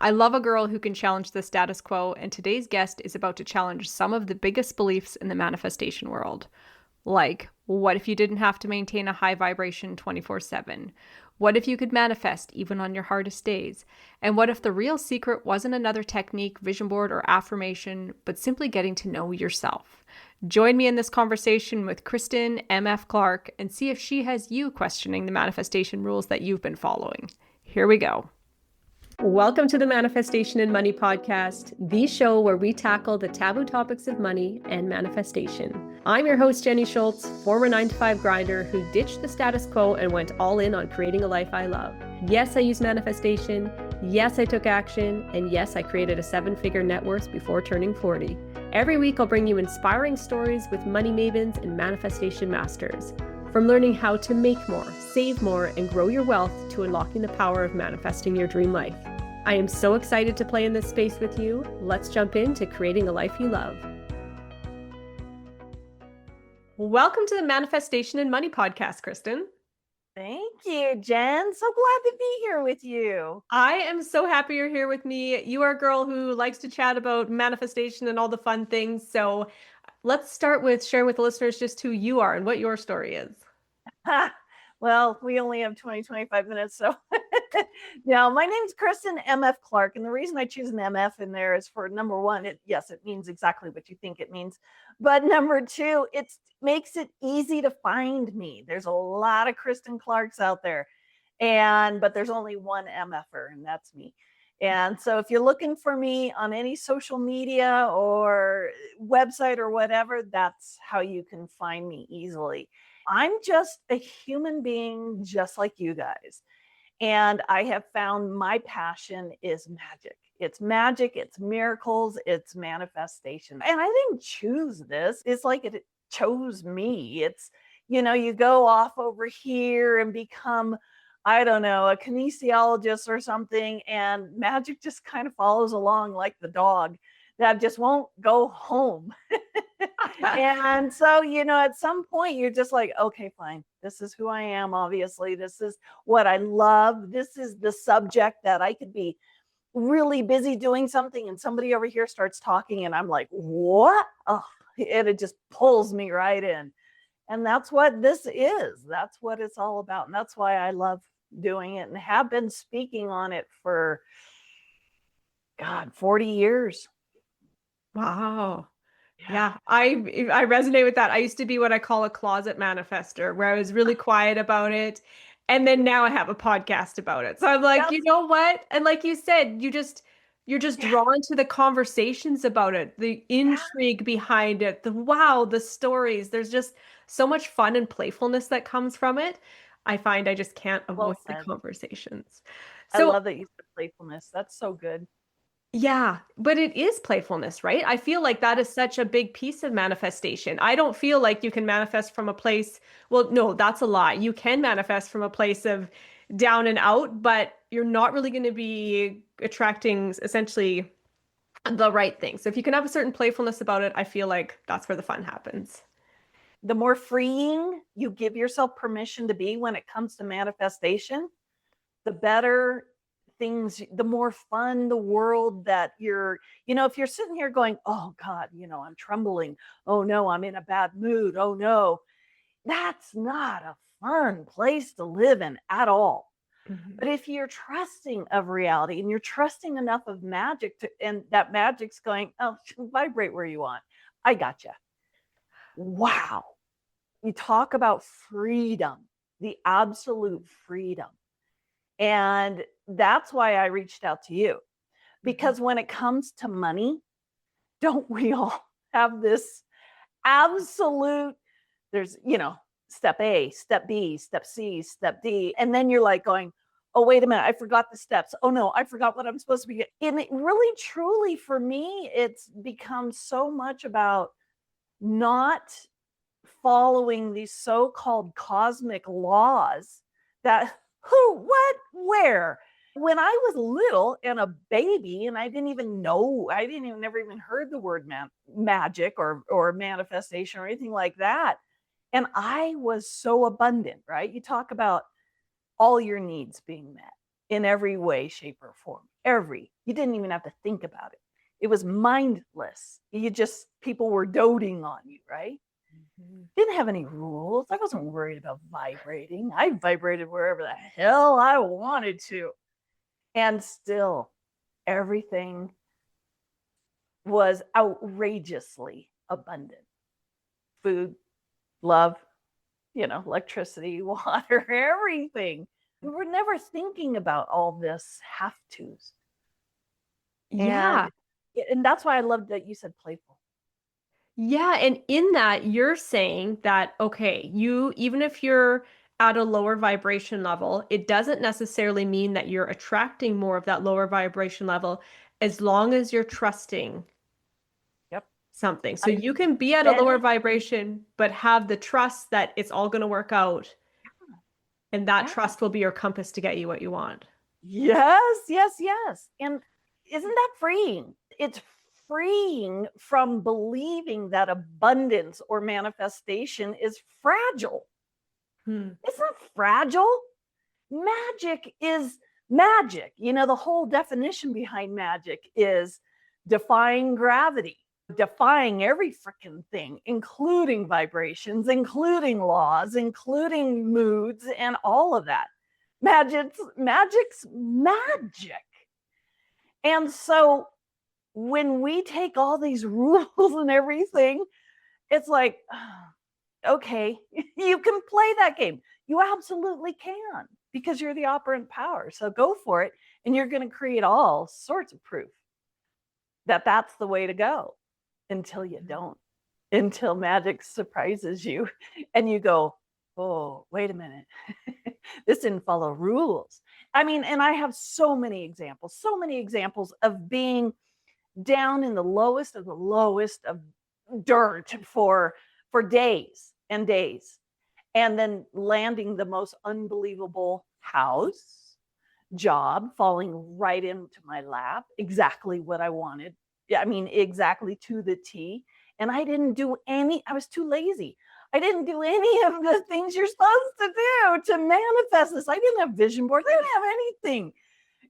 I love a girl who can challenge the status quo, and today's guest is about to challenge some of the biggest beliefs in the manifestation world. Like, what if you didn't have to maintain a high vibration 24/7? What if you could manifest even on your hardest days? And what if the real secret wasn't another technique, vision board, or affirmation, but simply getting to know yourself? Join me in this conversation with Kristen M.F. Clark and see if she has you questioning the manifestation rules that you've been following. Here we go. Welcome to the Manifestation and Money Podcast, the show where we tackle the taboo topics of money and manifestation. I'm your host, Jenny Schultz, former 9-to-5 grinder who ditched the status quo and went all in on creating a life I love. Yes, I use manifestation. Yes, I took action. And yes, I created a 7-figure net worth before turning 40. Every week, I'll bring you inspiring stories with money mavens and manifestation masters. From learning how to make more, save more, and grow your wealth to unlocking the power of manifesting your dream life. I am so excited to play in this space with you. Let's jump into creating a life you love. Welcome to the Manifestation and Money Podcast, Kristen. Thank you, Jen. So glad to be here with you. I am so happy you're here with me. You are a girl who likes to chat about manifestation and all the fun things. So let's start with sharing with the listeners just who you are and what your story is. Well, we only have 25 minutes. So now my name's Kristen M.F. Clark. And the reason I choose an M.F. in there is for number one, it means exactly what you think it means. But number two, it makes it easy to find me. There's a lot of Kristen Clarks out there. But there's only one MFer, and that's me. And so if you're looking for me on any social media or website or whatever, that's how you can find me easily. I'm just a human being just like you guys. And I have found my passion is magic. It's magic, it's miracles, it's manifestation. And I didn't choose this. It's like it chose me. It's, you go off over here and become, I don't know, a kinesiologist or something, and magic just kind of follows along like the dog that just won't go home. And so, at some point you're just like, okay, fine. This is who I am. Obviously, this is what I love. This is the subject that I could be really busy doing something and somebody over here starts talking and I'm like, what? Oh, and it just pulls me right in. And that's what this is. That's what it's all about. And that's why I love doing it and have been speaking on it for, 40 years. Wow. Yeah, I resonate with that. I used to be what I call a closet manifester, where I was really quiet about it. And then now I have a podcast about it. So I'm like, you know what? And like you said, you're just drawn to the conversations about it, the intrigue behind it, the stories. There's just so much fun and playfulness that comes from it. I find I just can't avoid the conversations. So I love that you said playfulness. That's so good. Yeah, but it is playfulness, right? I feel like that is such a big piece of manifestation. I don't feel like you can manifest from a place, well, no, that's a lie. You can manifest from a place of down and out, but you're not really going to be attracting essentially the right thing. So if you can have a certain playfulness about it, I feel like that's where the fun happens. The more freeing you give yourself permission to be when it comes to manifestation, the better things, the more fun the world that you're, if you're sitting here going, oh God, I'm trembling. Oh no, I'm in a bad mood. Oh no, that's not a fun place to live in at all. Mm-hmm. But if you're trusting of reality and you're trusting enough of magic and that magic's going, oh, vibrate where you want. I gotcha. Wow. You talk about freedom, the absolute freedom. And that's why I reached out to you, because when it comes to money, don't we all have this absolute, there's, step A, step B, step C, step D. And then you're like going, oh, wait a minute, I forgot the steps. Oh no, I forgot what I'm supposed to be. And it really, truly for me, it's become so much about not following these so-called cosmic laws that who, what, where. When I was little and a baby, and I didn't even never even heard the word magic or manifestation or anything like that. And I was so abundant, right? You talk about all your needs being met in every way, shape, or form, every You didn't even have to think about it. It was mindless. People were doting on you, right? Mm-hmm. Didn't have any rules. I wasn't worried about vibrating. I vibrated wherever the hell I wanted to. And still, everything was outrageously abundant. Food, love, electricity, water, everything. We were never thinking about all this have tos. Yeah. And that's why I loved that you said playful. Yeah. And in that, you're saying that, okay, even if you're at a lower vibration level, it doesn't necessarily mean that you're attracting more of that lower vibration level as long as you're trusting something. So you can be at a lower vibration, but have the trust that it's all going to work out. And that trust will be your compass to get you what you want. Yes, yes, yes. And isn't that freeing? It's freeing from believing that abundance or manifestation is fragile. It's not fragile. Magic is magic. The whole definition behind magic is defying gravity, defying every freaking thing, including vibrations, including laws, including moods, and all of that. Magic's magic. And so when we take all these rules and everything, it's like, okay, you can play that game. You absolutely can, because you're the operant power. So go for it. And you're going to create all sorts of proof that that's the way to go, until you don't, until magic surprises you and you go, oh, wait a minute. This didn't follow rules. I mean, and I have so many examples of being down in the lowest of dirt for days and days, and then landing the most unbelievable house, job, falling right into my lap, exactly what I wanted. I mean, exactly to the T. And I was too lazy. I didn't do any of the things you're supposed to do to manifest this. I didn't have vision boards. I didn't have anything.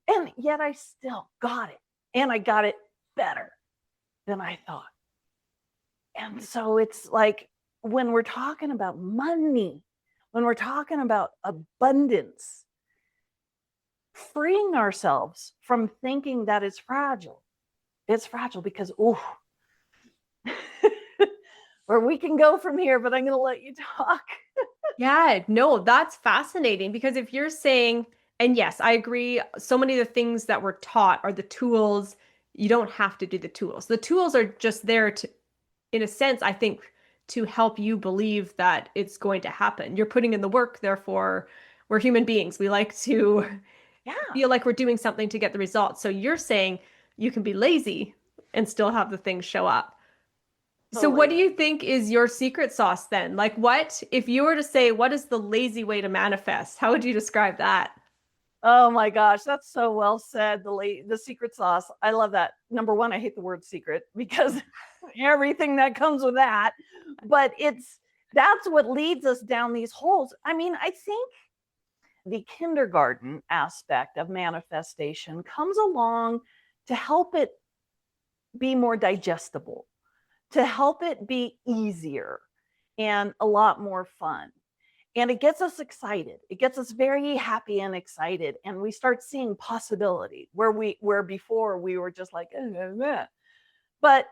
And yet I still got it. And I got it better than I thought. And so it's like, when we're talking about money, when we're talking about abundance, freeing ourselves from thinking that it's fragile. It's fragile because, where we can go from here, but I'm going to let you talk. Yeah, no, that's fascinating, because if you're saying, and yes, I agree, so many of the things that we're taught are the tools. You don't have to do the tools. The tools are just there to, in a sense, I think, to help you believe that it's going to happen. You're putting in the work, therefore, we're human beings. We like to feel like we're doing something to get the results. So you're saying you can be lazy and still have the things show up. So what do you think is your secret sauce then? Like, what, if you were to say, what is the lazy way to manifest? How would you describe that? Oh my gosh, that's so well said. The secret sauce. I love that. Number one, I hate the word secret, because everything that comes with that, but that's what leads us down these holes. I mean, I think the kindergarten aspect of manifestation comes along to help it be more digestible, to help it be easier and a lot more fun. And it gets us excited. It gets us very happy and excited. And we start seeing possibility where before we were just like, but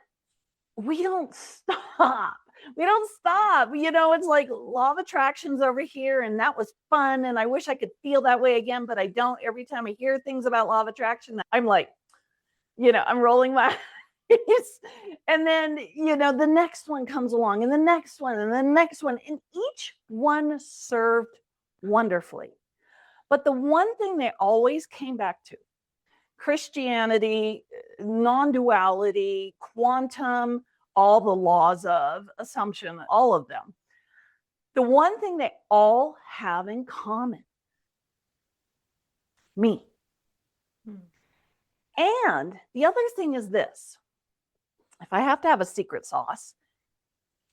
we don't stop. We don't stop. It's like law of attraction's over here, and that was fun. And I wish I could feel that way again, but I don't. Every time I hear things about law of attraction, I'm like, I'm rolling my eyes. And then, the next one comes along, and the next one, and the next one, and each one served wonderfully. But the one thing they always came back to, Christianity, non-duality, quantum, all the laws of assumption, all of them. The one thing they all have in common, me. And the other thing is this: if I have to have a secret sauce,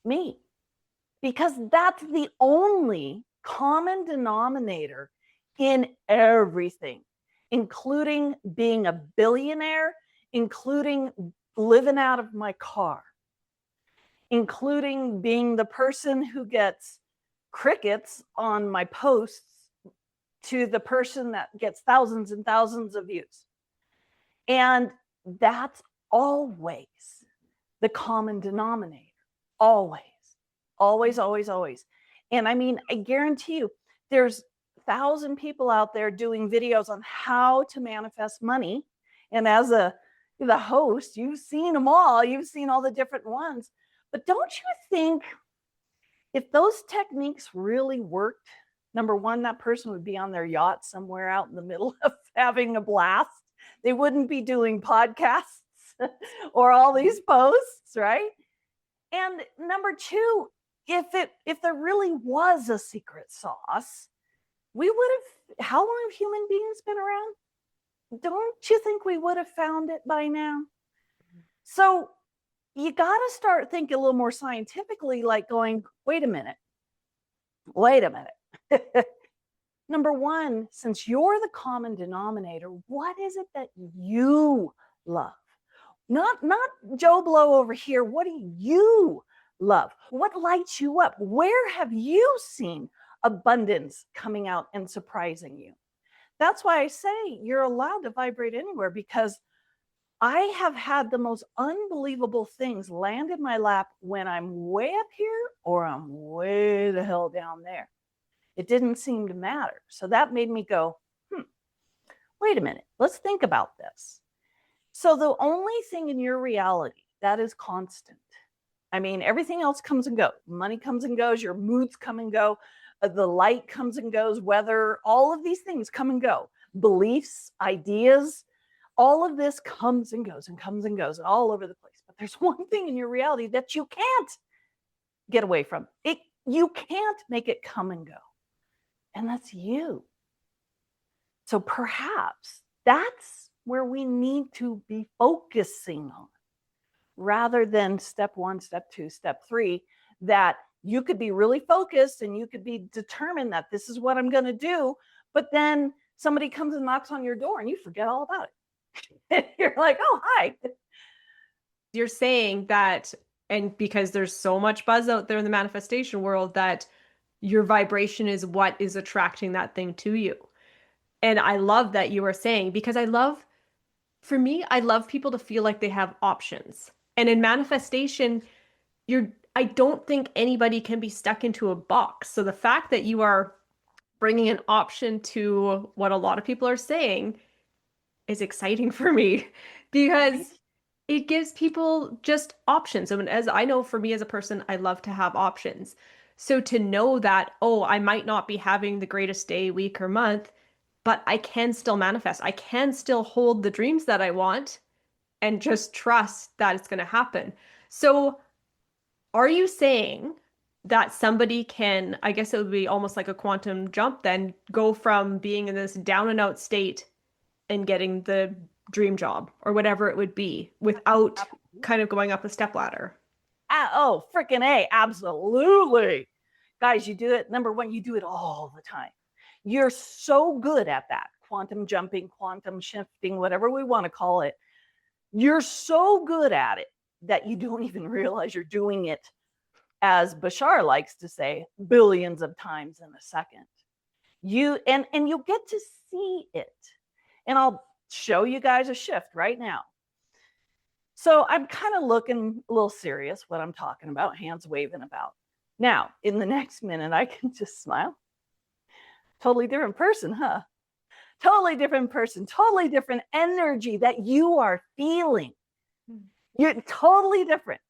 me. Because that's the only common denominator in everything. including being a billionaire, including living out of my car, including being the person who gets crickets on my posts to the person that gets thousands and thousands of views. And that's always the common denominator. Always, always, always, always. And I mean, I guarantee you, there's 1,000 people out there doing videos on how to manifest money. And as the host, you've seen them all. You've seen all the different ones. But don't you think if those techniques really worked, number one, that person would be on their yacht somewhere out in the middle of having a blast. They wouldn't be doing podcasts or all these posts, right? And number two, if there really was a secret sauce, we would have, how long have human beings been around? Don't you think we would have found it by now? So you got to start thinking a little more scientifically, like going, wait a minute. Number one, since you're the common denominator, what is it that you love? Not Joe Blow over here. What do you love? What lights you up? Where have you seen abundance coming out and surprising you? That's why I say you're allowed to vibrate anywhere, because I have had the most unbelievable things land in my lap when I'm way up here or I'm way the hell down there. It didn't seem to matter. So that made me go, wait a minute, let's think about this. So the only thing in your reality that is constant, I mean, everything else comes and goes. Money comes and goes, your moods come and go, the light comes and goes, weather, all of these things come and go. Beliefs, ideas, all of this comes and goes and comes and goes all over the place. But there's one thing in your reality that you can't get away from. You can't make it come and go. And that's you. So perhaps that's where we need to be focusing on, rather than step one, step two, step three, that you could be really focused and you could be determined that this is what I'm going to do. But then somebody comes and knocks on your door and you forget all about it. You're like, oh, hi. You're saying that, and because there's so much buzz out there in the manifestation world, that your vibration is what is attracting that thing to you. And I love that you are saying, because for me, I love people to feel like they have options. And in manifestation, I don't think anybody can be stuck into a box. So the fact that you are bringing an option to what a lot of people are saying is exciting for me, because it gives people just options. And as I know, for me as a person, I love to have options. So to know that, oh, I might not be having the greatest day, week, or month, but I can still manifest. I can still hold the dreams that I want and just trust that it's going to happen. So are you saying that somebody can, I guess it would be almost like a quantum jump then, go from being in this down and out state and getting the dream job or whatever it would be without kind of going up a step ladder? Oh, freaking A, absolutely. Guys, you do it. Number one, you do it all the time. You're so good at that. Quantum jumping, quantum shifting, whatever we want to call it. You're so good at it that you don't even realize you're doing it, as Bashar likes to say, billions of times in a second. And you'll get to see it. And I'll show you guys a shift right now. So I'm kind of looking a little serious what I'm talking about, hands waving about. Now, in the next minute, I can just smile. Totally different person, huh? Totally different person, totally different energy that you are feeling. You're totally different.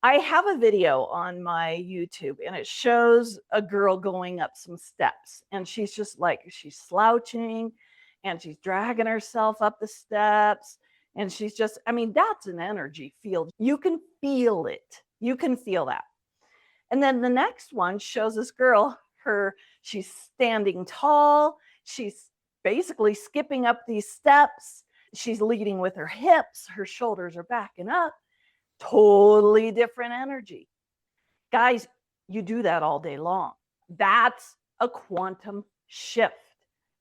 I have a video on my YouTube and it shows a girl going up some steps, and she's just like, she's slouching and she's dragging herself up the steps. And she's just, I mean, that's an energy field. You can feel it. You can feel that. And then the next one shows this girl, she's standing tall. She's basically skipping up these steps. She's leading with her hips. Her shoulders are backing up. Totally different energy. Guys, you do that all day long. That's a quantum shift.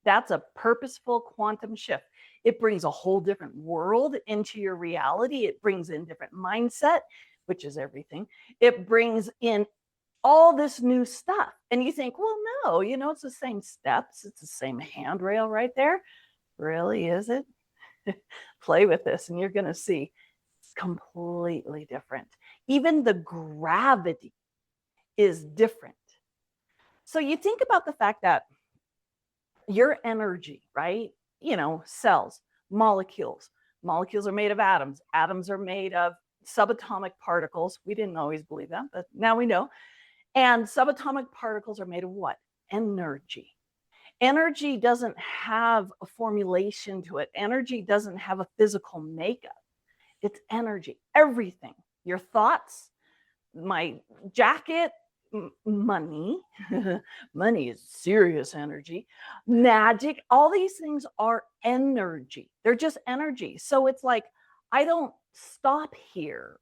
That's a purposeful quantum shift. It brings a whole different world into your reality. It brings in different mindset, which is everything. It brings in all this new stuff. And you think, well, no, it's the same steps. It's the same handrail right there. Really, is it? Play with this and you're going to see it's completely different. Even the gravity is different. So you think about the fact that your energy, right? Cells, molecules. Molecules are made of atoms. Atoms are made of subatomic particles. We didn't always believe that, but now we know. And subatomic particles are made of what? Energy. Energy doesn't have a formulation to it. Energy doesn't have a physical makeup. It's energy. Everything. Your thoughts, my jacket, money. Money is serious energy. Magic, all these things are energy. They're just energy. So it's like, I don't stop here.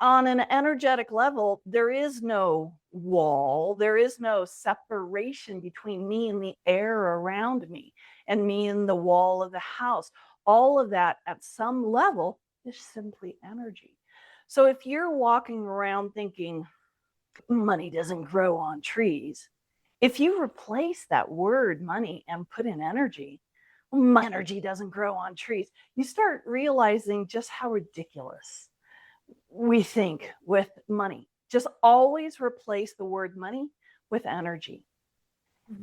On an energetic level, there is no wall. There is no separation between me and the air around me and me and the wall of the house. All of that at some level is simply energy. So if you're walking around thinking money doesn't grow on trees, if you replace that word money and put in energy, my energy doesn't grow on trees, you start realizing just how ridiculous we think with money. Just always replace the word money with energy.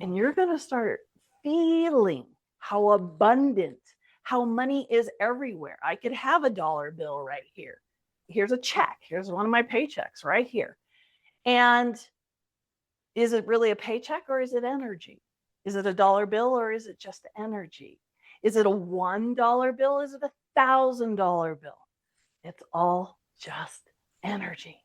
And you're going to start feeling how abundant, how money is everywhere. I could have a dollar bill right here. Here's a check. Here's one of my paychecks right here. And is it really a paycheck or is it energy? Is it a dollar bill or is it just energy? Is it a $1 bill? Is it $1,000 bill? It's all just energy.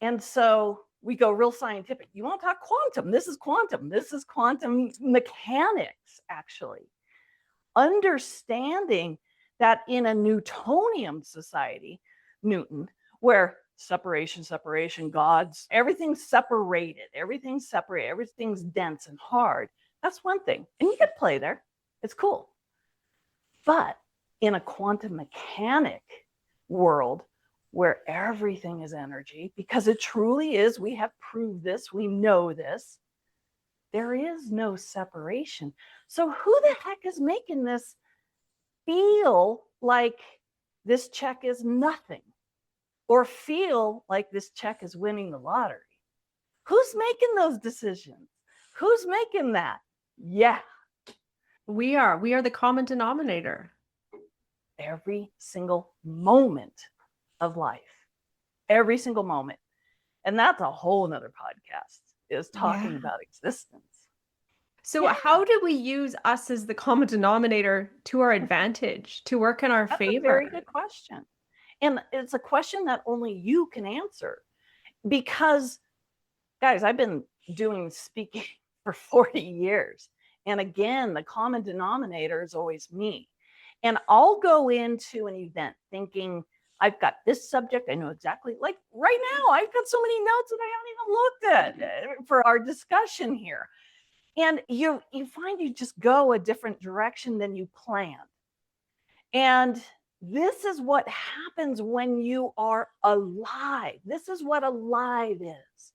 And so we go real scientific. You want to talk quantum? This is quantum. This is quantum mechanics, actually. Understanding that in a Newtonian society, Newton, where separation, gods, everything's separated, everything's dense and hard. That's one thing. And you could play there. It's cool. But in a quantum mechanic world where everything is energy, because it truly is, we have proved this, we know this, there is no separation. So who the heck is making this feel like this check is nothing, or feel like this check is winning the lottery? Who's making those decisions? Who's making that? Yeah. We are the common denominator. Every single moment of life. Every single moment. And that's a whole nother podcast, is talking about existence. So how do we use us as the common denominator to our advantage, to work in our favor? That's a very good question. And it's a question that only you can answer. Because, guys, I've been doing speaking for 40 years. And again, the common denominator is always me. And I'll go into an event thinking, I've got this subject. I know exactly, like right now, I've got so many notes that I haven't even looked at for our discussion here. And you find you just go a different direction than you planned. And this is what happens when you are alive. This is what alive is.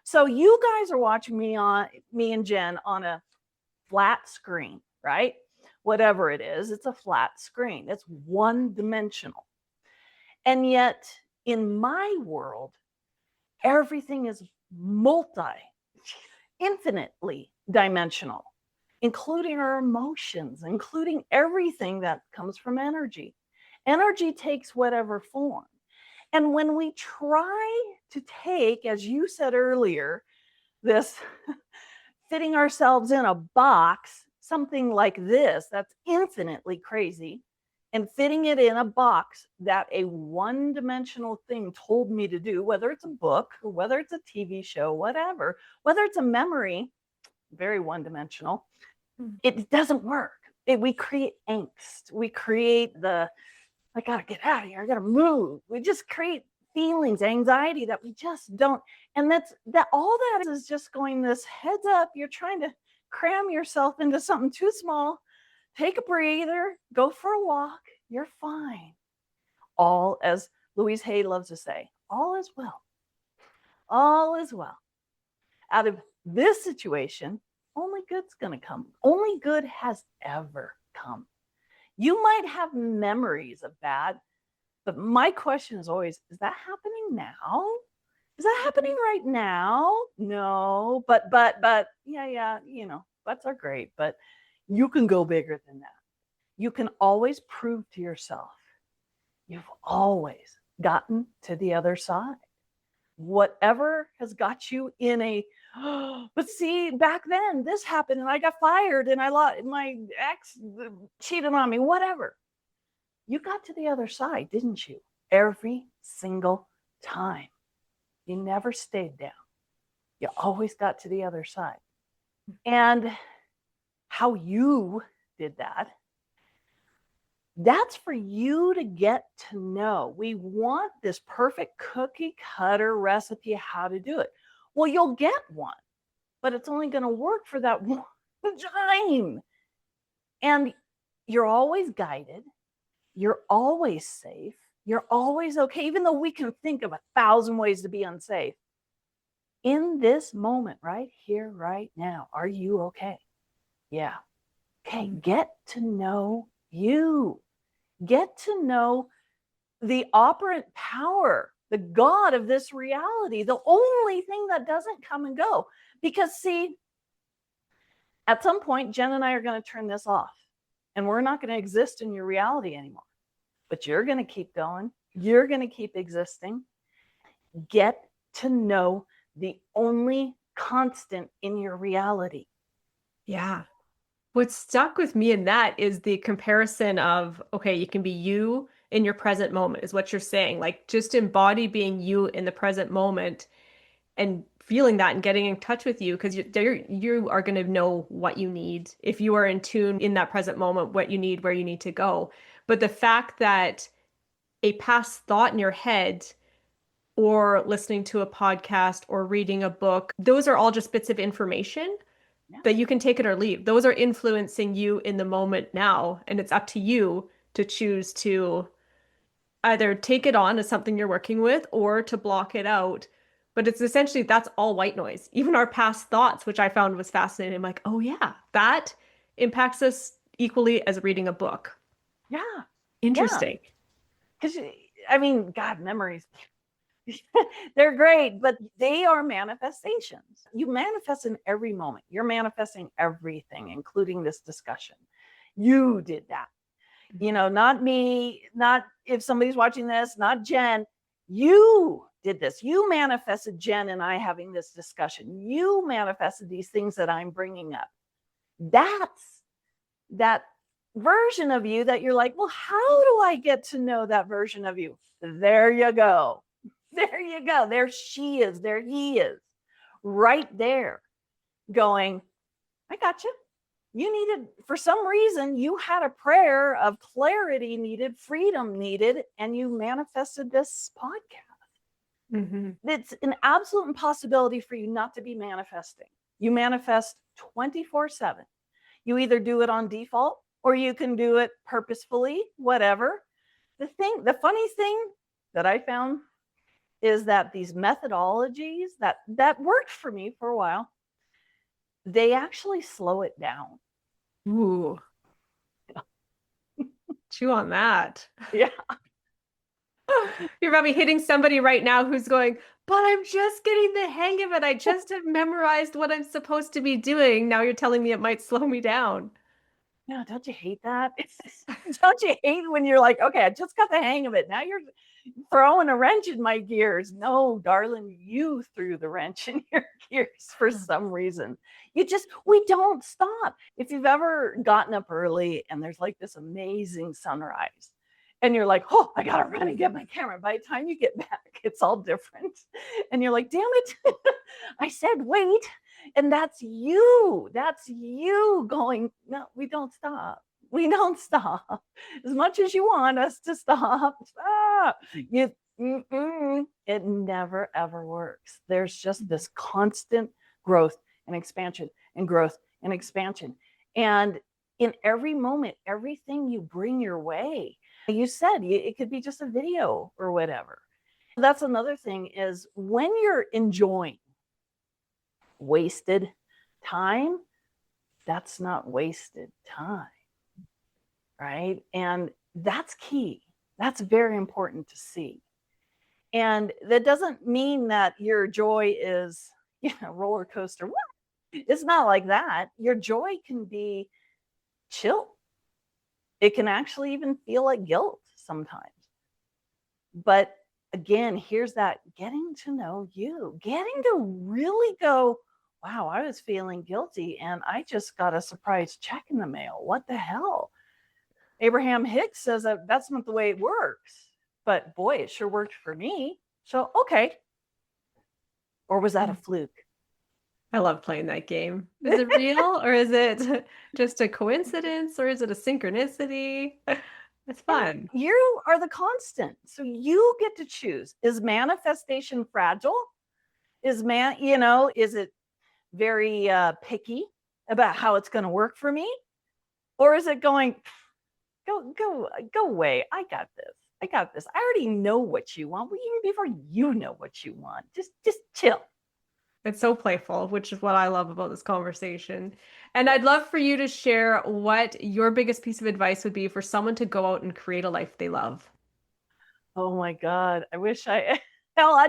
So you guys are watching me and Jen on a flat screen, right? Whatever it is, it's a flat screen. It's one-dimensional. And yet, in my world, everything is infinitely dimensional, including our emotions, including everything that comes from energy. Energy takes whatever form. And when we try to take, as you said earlier, this fitting ourselves in a box, something like this, that's infinitely crazy, and fitting it in a box that a one-dimensional thing told me to do, whether it's a book or whether it's a TV show, whatever, whether it's a memory, very one-dimensional, it doesn't work. We create angst. We create I gotta get out of here. I gotta move. We just create feelings, anxiety that we just don't. And all that is just going this heads up. You're trying to cram yourself into something too small. Take a breather, go for a walk. You're fine. All, as Louise Hay loves to say, all is well. All is well. Out of this situation, only good's going to come. Only good has ever come. You might have memories of bad, but my question is always, is that happening now? Is that happening right now? No, but, yeah, buts are great, but you can go bigger than that. You can always prove to yourself, you've always gotten to the other side. Whatever has got you in a, but see, back then this happened and I got fired and I lost, my ex cheated on me, whatever. You got to the other side, didn't you? Every single time. You never stayed down. You always got to the other side. And how you did that, that's for you to get to know. We want this perfect cookie cutter recipe how to do it. Well, you'll get one, but it's only going to work for that one time. And you're always guided. You're always safe. You're always okay, even though we can think of 1,000 ways to be unsafe. In this moment, right here, right now, are you okay? Yeah. Okay, get to know you. Get to know the operant power, the God of this reality, the only thing that doesn't come and go. Because see, at some point, Jen and I are going to turn this off and we're not going to exist in your reality anymore. But you're going to keep going. You're going to keep existing. Get to know the only constant in your reality. Yeah. What stuck with me in that is the comparison of, okay, you can be you in your present moment, is what you're saying. Like, just embody being you in the present moment and feeling that and getting in touch with you, because you are going to know what you need if you are in tune in that present moment, what you need, where you need to go. But the fact that a past thought in your head or listening to a podcast or reading a book, those are all just bits of information that you can take it or leave. Those are influencing you in the moment now, and it's up to you to choose to either take it on as something you're working with or to block it out. But it's essentially, that's all white noise. Even our past thoughts, which I found was fascinating. I'm like, oh yeah, that impacts us equally as reading a book. Yeah. Interesting. Because, I mean, God, memories, they're great, but they are manifestations. You manifest in every moment. You're manifesting everything, including this discussion. You did that. Not me, not if somebody's watching this, not Jen. You did this. You manifested Jen and I having this discussion. You manifested these things that I'm bringing up. That's that version of you that you're like, well, how do I get to know that version of you? There you go. There you go. There she is. There he is. Right there going, I got you. You needed, for some reason, you had a prayer of clarity needed, freedom needed, and you manifested this podcast. Mm-hmm. It's an absolute impossibility for you not to be manifesting. You manifest 24/7. You either do it on default or you can do it purposefully, whatever. The funny thing that I found is that these methodologies that worked for me for a while, they actually slow it down. Ooh. Chew on that. Yeah. You're probably hitting somebody right now who's going, but I'm just getting the hang of it. I just have memorized what I'm supposed to be doing. Now you're telling me it might slow me down. No, don't you hate that? Don't you hate when you're like, okay, I just got the hang of it. Now you're throwing a wrench in my gears. No, darling, you threw the wrench in your gears for some reason. We don't stop. If you've ever gotten up early and there's like this amazing sunrise and you're like, oh, I gotta run and get my camera. By the time you get back, it's all different. And you're like, damn it. I said, wait. And that's you going, no, we don't stop. We don't stop. As much as you want us to stop, it never, ever works. There's just this constant growth and expansion and growth and expansion. And in every moment, everything you bring your way, you said it could be just a video or whatever. That's another thing is when you're enjoying wasted time, that's not wasted time, right? And that's key. That's very important to see. And that doesn't mean that your joy is, roller coaster. What? It's not like that. Your joy can be chill. It can actually even feel like guilt sometimes. But again, here's that getting to know you, getting to really go, wow, I was feeling guilty and I just got a surprise check in the mail. What the hell? Abraham Hicks says that that's not the way it works. But boy, it sure worked for me. So, okay. Or was that a fluke? I love playing that game. Is it real or is it just a coincidence or is it a synchronicity? It's fun. And you are the constant. So you get to choose. Is manifestation fragile? Is it very picky about how it's going to work for me? Or is it going, go away. I got this. I already know what you want. Well, even before you know what you want, just chill. It's so playful, which is what I love about this conversation. And I'd love for you to share what your biggest piece of advice would be for someone to go out and create a life they love. Oh my God. I wish I'd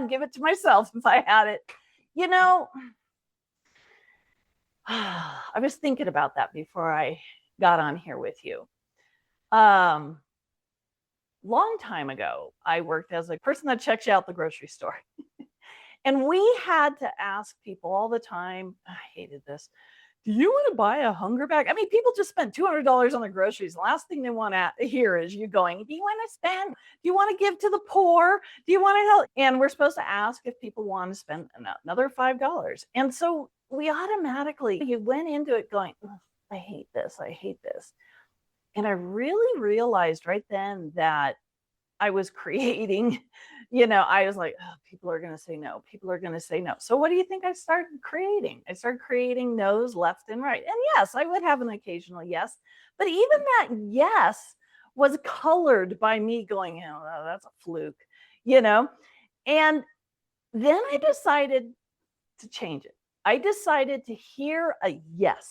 give it to myself if I had it. I was thinking about that before I got on here with you. Long time ago, I worked as a person that checks you out the grocery store. And we had to ask people all the time, I hated this. Do you want to buy a hunger bag? I mean, people just spent $200 on their groceries. The last thing they want to hear is you going, do you want to spend? Do you want to give to the poor? Do you want to help? And we're supposed to ask if people want to spend another $5. And so we automatically, you went into it going, I hate this. I hate this. And I really realized right then that I was creating, I was like, oh, people are going to say no. People are going to say no. So what do you think I started creating? I started creating no's left and right. And yes, I would have an occasional yes. But even that yes was colored by me going, oh, that's a fluke, And then I decided to change it. I decided to hear a yes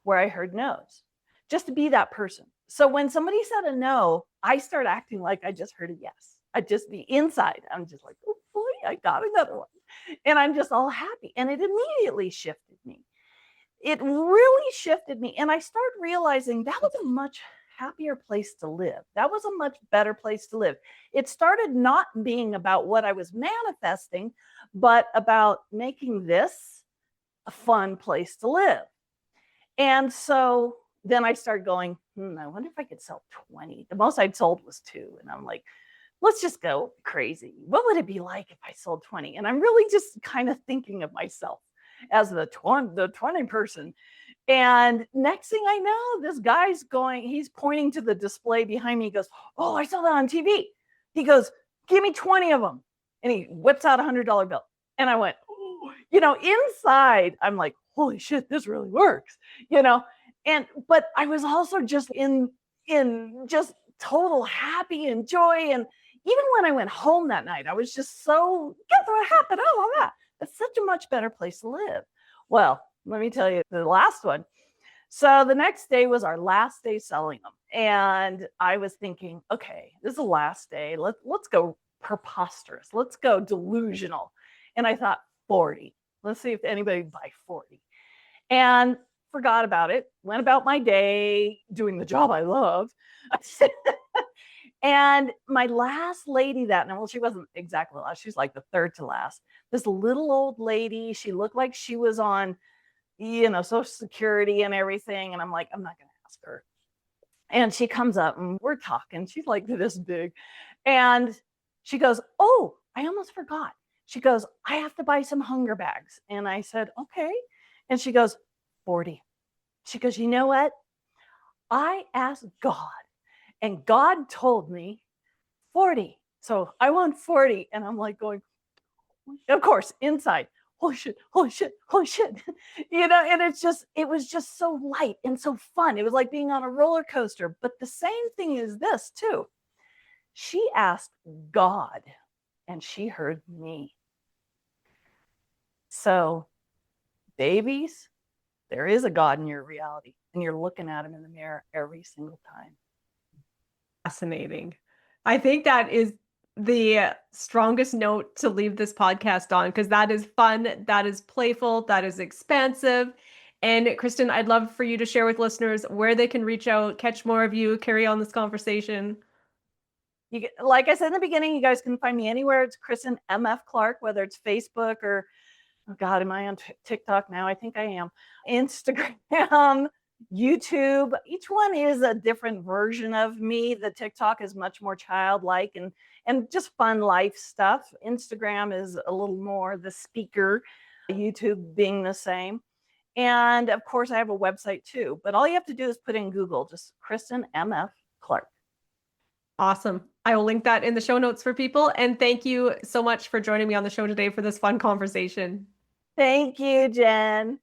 where I heard no's, just to be that person. So when somebody said a no, I start acting like I just heard a yes. I'd just be inside. I'm just like, oh boy, I got another one. And I'm just all happy. And it immediately shifted me. It really shifted me. And I started realizing that was a much happier place to live. That was a much better place to live. It started not being about what I was manifesting, but about making this a fun place to live. And so then I started going, I wonder if I could sell 20. The most I'd sold was 2. And I'm like, let's just go crazy. What would it be like if I sold 20? And I'm really just kind of thinking of myself as the 20 person. And next thing I know, this guy's he's pointing to the display behind me. He goes, oh, I saw that on TV. He goes, give me 20 of them. And he whips out $100 bill. And I went, oh, inside, I'm like, holy shit, this really works, but I was also just in just total happy and joy. And even when I went home that night, I was just so, guess what happened? Oh, that. That's such a much better place to live. Well, let me tell you the last one. So the next day was our last day selling them. And I was thinking, okay, this is the last day. Let's go preposterous. Let's go delusional. And I thought 40. Let's see if anybody would buy 40. And forgot about it, went about my day doing the job I love. And my last lady that night, well, she wasn't exactly last. She was like the third to last. This little old lady, she looked like she was on, Social Security and everything. And I'm like, I'm not going to ask her. And she comes up and we're talking. She's like this big. And she goes, oh, I almost forgot. She goes, I have to buy some hunger bags. And I said, okay. And she goes, 40. She goes, you know what? I asked God and God told me 40. So I want 40. And I'm like going, of course, inside, holy shit, holy shit, holy shit. And it was just so light and so fun. It was like being on a roller coaster. But the same thing is this too. She asked God and she heard me. So, babies, there is a God in your reality, and you're looking at him in the mirror every single time. Fascinating. I think that is the strongest note to leave this podcast on, because that is fun, that is playful, that is expansive. And Kristen, I'd love for you to share with listeners where they can reach out, catch more of you, carry on this conversation. Like I said in the beginning, you guys can find me anywhere. It's Kristen M.F. Clark, whether it's Facebook or, oh God, am I on TikTok now? I think I am. Instagram, YouTube. Each one is a different version of me. The TikTok is much more childlike and just fun life stuff. Instagram is a little more the speaker, YouTube being the same. And of course, I have a website too. But all you have to do is put in Google, just Kristen M.F. Clark. Awesome. I will link that in the show notes for people. And thank you so much for joining me on the show today for this fun conversation. Thank you, Jen.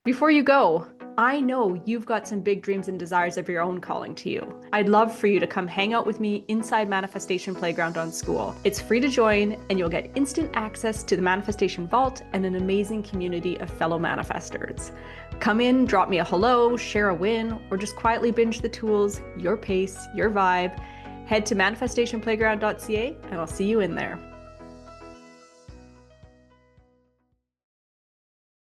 Before you go, I know you've got some big dreams and desires of your own calling to you. I'd love for you to come hang out with me inside Manifestation Playground on School. It's free to join, and you'll get instant access to the Manifestation Vault and an amazing community of fellow manifestors. Come in, drop me a hello, share a win, or just quietly binge the tools, your pace, your vibe. Head to manifestationplayground.ca, and I'll see you in there.